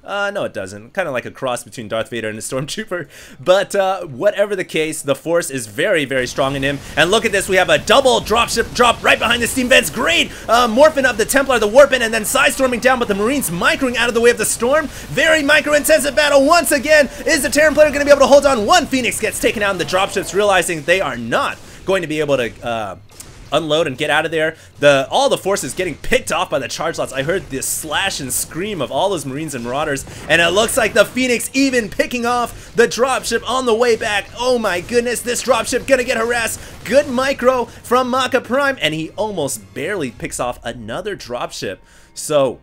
No, it doesn't. Kind of like a cross between Darth Vader and a Stormtrooper. But whatever the case, the Force is very, very strong in him. And look at this. We have a double dropship drop right behind the steam vents. Great morphing of the Templar, the Warpin, and then side-storming down, but the Marines microing out of the way of the storm. Very micro-intensive battle once again. Is the Terran player going to be able to hold on? One Phoenix gets taken out, and the dropships realizing they are not going to be able to unload and get out of there. All the forces getting picked off by the charge lots. I heard this slash and scream of all those Marines and Marauders, and it looks like the Phoenix even picking off the dropship on the way back. Oh my goodness, this dropship gonna get harassed. Good micro from Maka.Prime, and he almost barely picks off another dropship. So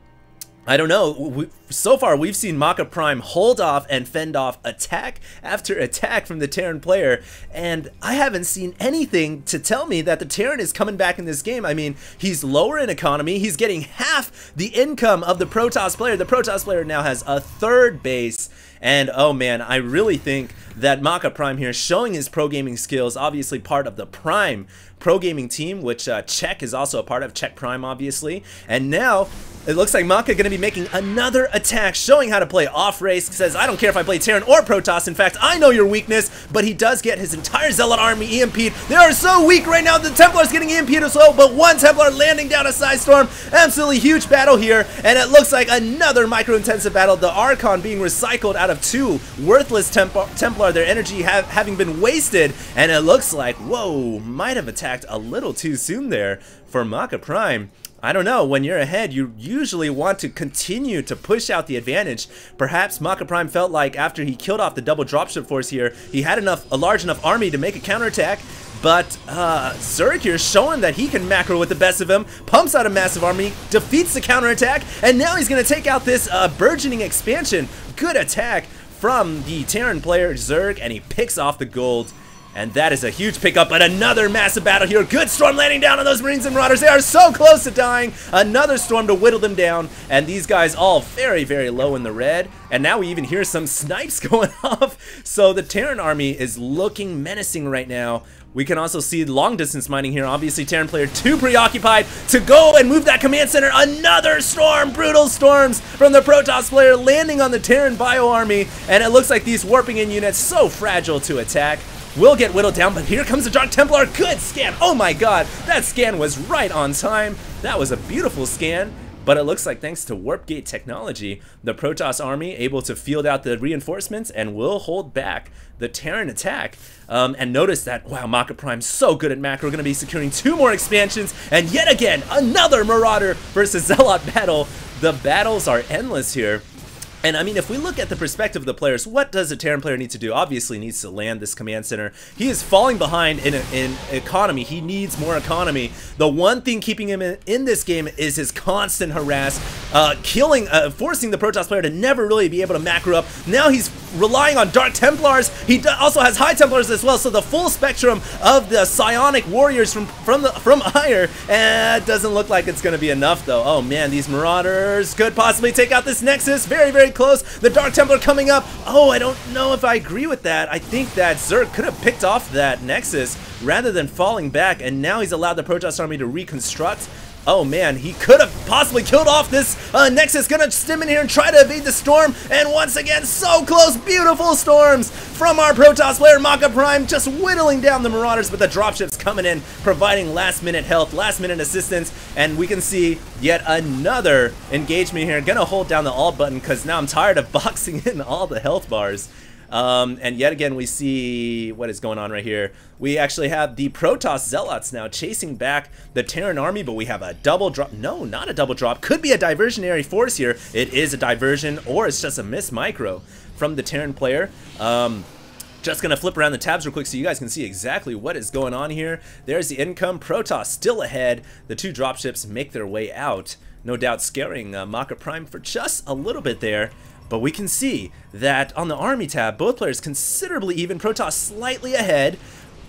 I don't know. So far, we've seen Maka.Prime hold off and fend off attack after attack from the Terran player, and I haven't seen anything to tell me that the Terran is coming back in this game. I mean, he's lower in economy. He's getting half the income of the Protoss player. The Protoss player now has a third base, and oh man, I really think that Maka.Prime here showing his pro gaming skills, obviously part of the Prime pro gaming team, which Czech is also a part of, Czech Prime obviously, and now it looks like Maka going to be making another attack, showing how to play off-race. Says, I don't care if I play Terran or Protoss. In fact, I know your weakness, but he does get his entire Zealot army EMP'd. They are so weak right now. The Templar's getting EMP'd as well, but one Templar landing down a side storm. Absolutely huge battle here, and it looks like another micro-intensive battle. The Archon being recycled out of two worthless Templar, their energy having been wasted, and it looks like, whoa, might have attacked a little too soon there for Maka.Prime. I don't know, when you're ahead, you usually want to continue to push out the advantage. Perhaps Maka.Prime felt like after he killed off the double dropship force here, he had a large enough army to make a counterattack. But Zerg here showing that he can macro with the best of him, pumps out a massive army, defeats the counterattack, and now he's going to take out this burgeoning expansion. Good attack from the Terran player Zerg, and he picks off the gold. And that is a huge pickup, but another massive battle here. Good storm landing down on those Marines and Marauders. They are so close to dying. Another storm to whittle them down. And these guys all very, very low in the red. And now we even hear some snipes going off. So the Terran army is looking menacing right now. We can also see long distance mining here. Obviously, Terran player too preoccupied to go and move that command center. Another storm, brutal storms from the Protoss player landing on the Terran bio army. And it looks like these warping in units so fragile to attack will get whittled down, but here comes the Dark Templar. Good scan. Oh my god, that scan was right on time. That was a beautiful scan. But it looks like thanks to Warp Gate technology, the Protoss army able to field out the reinforcements and will hold back the Terran attack. And notice that, wow, Maka.Prime so good at macro, going to be securing 2 more expansions, and yet again, another Marauder versus Zealot battle. The battles are endless here. And I mean, if we look at the perspective of the players, what does a Terran player need to do? Obviously needs to land this command center. He is falling behind in economy. He needs more economy. The one thing keeping him in this game is his constant harass, forcing the Protoss player to never really be able to macro up. Now he's relying on Dark Templars. He also has High Templars as well, so the full spectrum of the psionic warriors from Ire, and it doesn't look like it's going to be enough though. Oh man, these Marauders could possibly take out this Nexus. Very, very close. The Dark Templar coming up. Oh, I don't know if I agree with that. I think that Zerg could have picked off that Nexus rather than falling back, and now he's allowed the Protoss army to reconstruct. Oh man, he could have possibly killed off this Nexus. Gonna stim in here and try to evade the storm, and once again, so close. Beautiful storms from our Protoss player Maka.Prime, just whittling down the Marauders, but the dropships coming in, providing last minute help, last minute assistance, and we can see yet another engagement here. Gonna hold down the alt button because now I'm tired of boxing in all the health bars. And yet again, we see what is going on right here. We actually have the Protoss Zealots now chasing back the Terran army, but we have a double drop. No, not a double drop. Could be a diversionary force here. It is a diversion, or it's just a miss micro from the Terran player. Just gonna flip around the tabs real quick so you guys can see exactly what is going on here. There's the income. Protoss still ahead. The 2 dropships make their way out, no doubt scaring Maka.Prime for just a little bit there. But we can see that on the army tab, both players considerably even. Protoss slightly ahead.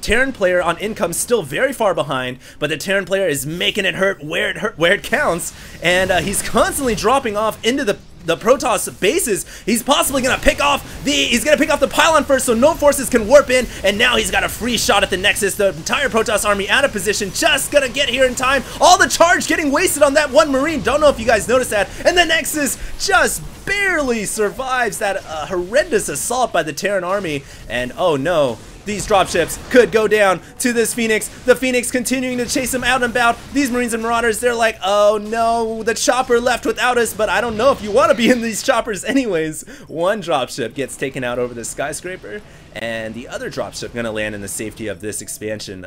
Terran player on income still very far behind, but the Terran player is making it hurt where it counts, and he's constantly dropping off into the the Protoss bases. He's possibly gonna pick off the pylon first, so no forces can warp in, and now he's got a free shot at the Nexus. The entire Protoss army out of position, just gonna get here in time. All the charge getting wasted on that one Marine. Don't know if you guys noticed that, and the Nexus just barely survives that horrendous assault by the Terran army, and oh no, these dropships could go down to this Phoenix. The Phoenix continuing to chase them out and about. These Marines and Marauders, they're like, oh no, the chopper left without us, but I don't know if you want to be in these choppers anyways. One dropship gets taken out over the skyscraper, and the other dropship gonna land in the safety of this expansion.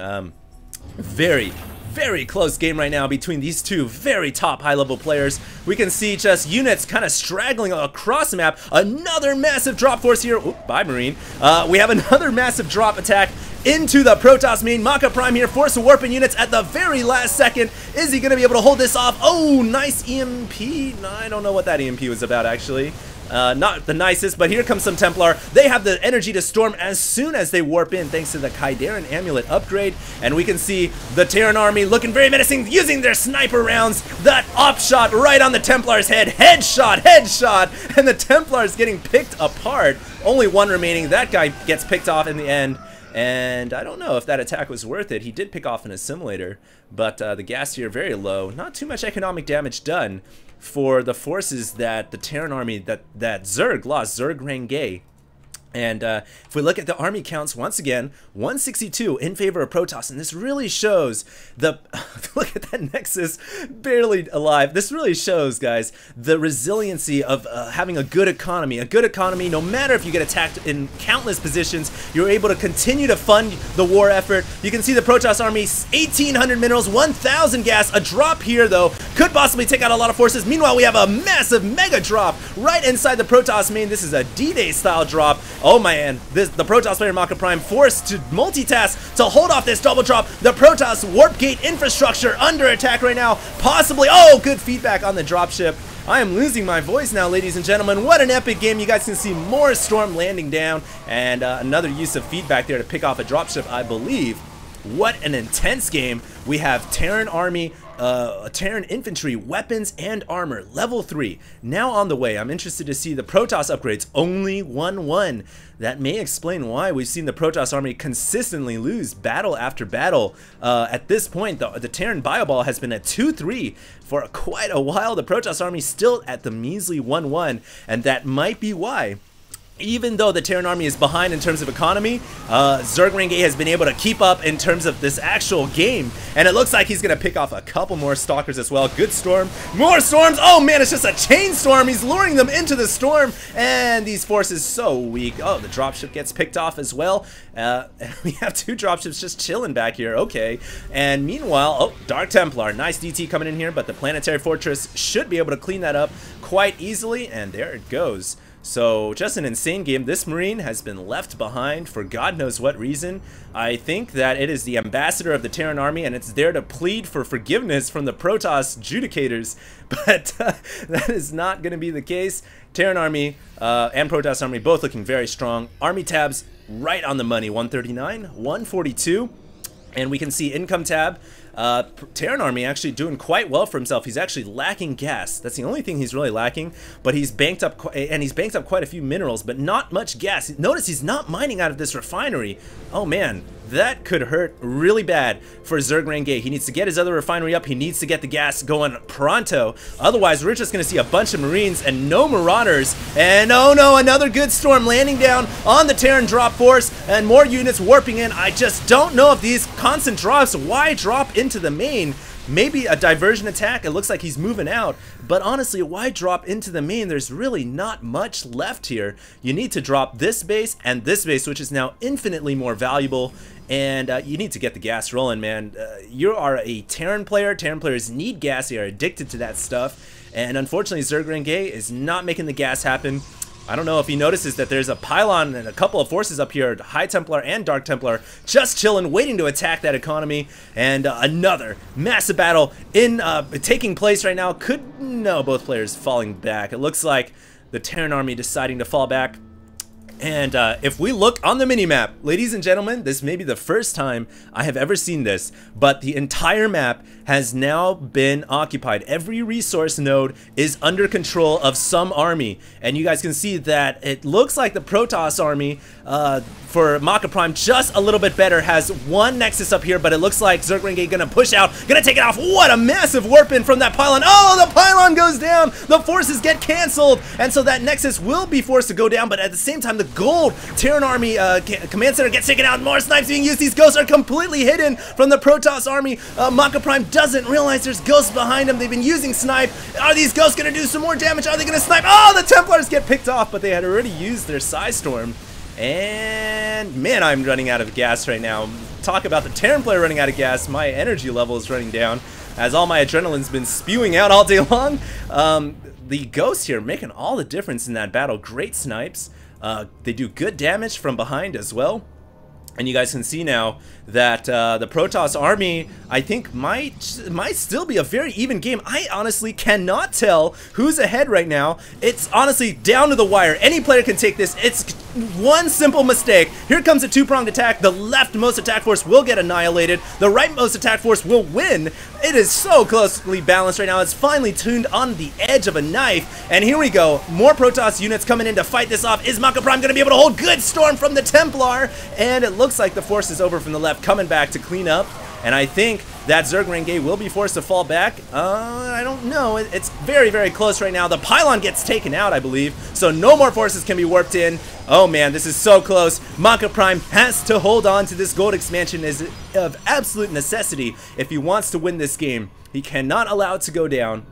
Very close game right now between these two very top high-level players. We can see just units kind of straggling across the map. Another massive drop force here. Oop, bye, Marine. We have another massive drop attack into the Protoss main. Maka.Prime here, forced to warp in units at the very last second. Is he going to be able to hold this off? Oh, nice EMP. No, I don't know what that EMP was about, actually. Not the nicest, but here comes some Templar. They have the energy to storm as soon as they warp in, thanks to the Kaidaran Amulet upgrade. And we can see the Terran army looking very menacing, using their sniper rounds. That op shot right on the Templar's head. Headshot! And the Templar's getting picked apart. Only one remaining. That guy gets picked off in the end. And I don't know if that attack was worth it. He did pick off an assimilator, but the gas here very low. Not too much economic damage done for the forces that the Terran army, that Zerg lost, ZergRanGae. And if we look at the army counts, once again, 162 in favor of Protoss, and this really shows the, look at that Nexus, barely alive. This really shows, guys, the resiliency of having a good economy. A good economy, no matter if you get attacked in countless positions, you're able to continue to fund the war effort. You can see the Protoss army, 1,800 minerals, 1,000 gas. A drop here, though, could possibly take out a lot of forces. Meanwhile, we have a massive mega drop right inside the Protoss main. This is a D-Day style drop. Oh man, the Protoss player Maka.Prime forced to multitask to hold off this double drop. The Protoss warp gate infrastructure under attack right now. Possibly, oh, good feedback on the dropship. I am losing my voice now, ladies and gentlemen. What an epic game. You guys can see more storm landing down, and another use of feedback there to pick off a dropship, I believe. What an intense game. We have Terran army, Terran infantry, weapons, and armor, level 3, now on the way. I'm interested to see the Protoss upgrades, only 1-1. That may explain why we've seen the Protoss army consistently lose battle after battle. At this point, the Terran Bioball has been at 2-3 for quite a while. The Protoss army still at the measly 1-1, and that might be why, even though the Terran army is behind in terms of economy, ZergRanGae has been able to keep up in terms of this actual game. And it looks like he's going to pick off a couple more stalkers as well. Good storm. More storms. Oh man, it's just a chain storm. He's luring them into the storm. And these forces so weak. Oh, the dropship gets picked off as well. We have two dropships just chilling back here. Okay. And meanwhile, oh, Dark Templar. Nice DT coming in here, but the Planetary Fortress should be able to clean that up quite easily. And there it goes. So, just an insane game. This Marine has been left behind for God knows what reason. I think that it is the ambassador of the Terran army, and it's there to plead for forgiveness from the Protoss judicators. But that is not going to be the case. Terran army and Protoss army both looking very strong. Army tabs right on the money, 139, 142. And we can see income tab. Terran army actually doing quite well for himself. He's actually lacking gas. That's the only thing he's really lacking. But he's banked up, and he's banked up quite a few minerals, but not much gas. Notice he's not mining out of this refinery. Oh man, that could hurt really bad for ZergRanGae. He needs to get his other refinery up. He needs to get the gas going pronto. Otherwise, we're just going to see a bunch of Marines and no Marauders. And oh no, another good storm landing down on the Terran drop force and more units warping in. I just don't know if these constant drops, why drop into the main? Maybe a diversion attack. It looks like he's moving out, but honestly, why drop into the main? There's really not much left here. You need to drop this base and this base, which is now infinitely more valuable, and you need to get the gas rolling, man. You are a Terran player. Terran players need gas. They are addicted to that stuff, and unfortunately, ZergRanGae is not making the gas happen. I don't know if he notices that there's a pylon and a couple of forces up here, High Templar and Dark Templar, just chilling, waiting to attack that economy. And another massive battle taking place right now. No, both players falling back. It looks like the Terran army deciding to fall back. And if we look on the minimap, ladies and gentlemen, this may be the first time I have ever seen this, but the entire map has now been occupied. Every resource node is under control of some army. And you guys can see that it looks like the Protoss army for Maka.Prime just a little bit better, has one Nexus up here, but it looks like ZergRanGae gonna push out, gonna take it off. What a massive warp in from that pylon. Oh, the pylon goes down. The forces get canceled. And so that Nexus will be forced to go down, but at the same time, the gold Terran army command center gets taken out. More snipes being used. These ghosts are completely hidden from the Protoss army. Maka.Prime doesn't realize there's ghosts behind him. They've been using snipe. Are these ghosts gonna do some more damage? Are they gonna snipe? Oh, the Templars get picked off, but they had already used their Psystorm. And man, I'm running out of gas right now. Talk about the Terran player running out of gas. My energy level is running down as all my adrenaline's been spewing out all day long. The ghosts here making all the difference in that battle. Great snipes. They do good damage from behind as well. And you guys can see now that the Protoss army, I think, might still be a very even game. I honestly cannot tell who's ahead right now. It's honestly down to the wire. Any player can take this. It's one simple mistake. Here comes a two-pronged attack. The leftmost attack force will get annihilated. The rightmost attack force will win. It is so closely balanced right now. It's finally tuned on the edge of a knife. And here we go. More Protoss units coming in to fight this off. Is Maka.Prime going to be able to hold? Good storm from the Templar. And it looks like the force is over from the left, coming back to clean up. And I think that ZergRanGae will be forced to fall back. I don't know. It's very, very close right now. The pylon gets taken out, I believe. So no more forces can be warped in. Oh man, this is so close. Maka.Prime has to hold on to this gold expansion is of absolute necessity if he wants to win this game. He cannot allow it to go down.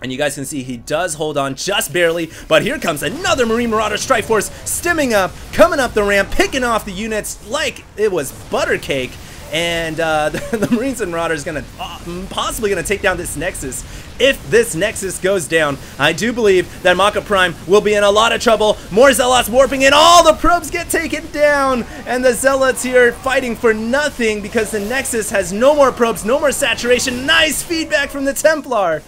And you guys can see he does hold on just barely, but here comes another Marine Marauder Strike Force stemming up, coming up the ramp, picking off the units like it was butter cake. And the Marines and Marauders gonna possibly gonna take down this Nexus. If this Nexus goes down, I do believe that Maka.Prime will be in a lot of trouble. More Zealots warping in, all the probes get taken down, and the Zealots here fighting for nothing because the Nexus has no more probes, no more saturation. Nice feedback from the Templar.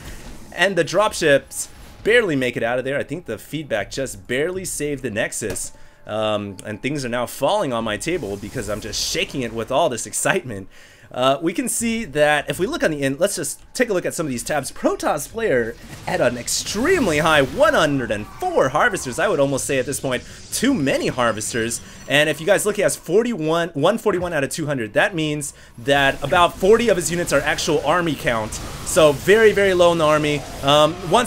And the dropships barely make it out of there. I think the feedback just barely saved the Nexus. And things are now falling on my table because I'm just shaking it with all this excitement. We can see that if we look on the end, let's just take a look at some of these tabs. Protoss player at an extremely high 104 harvesters. I would almost say at this point too many harvesters. And if you guys look, he has 141 out of 200. That means that about 40 of his units are actual army count. So very, very low in the army. Once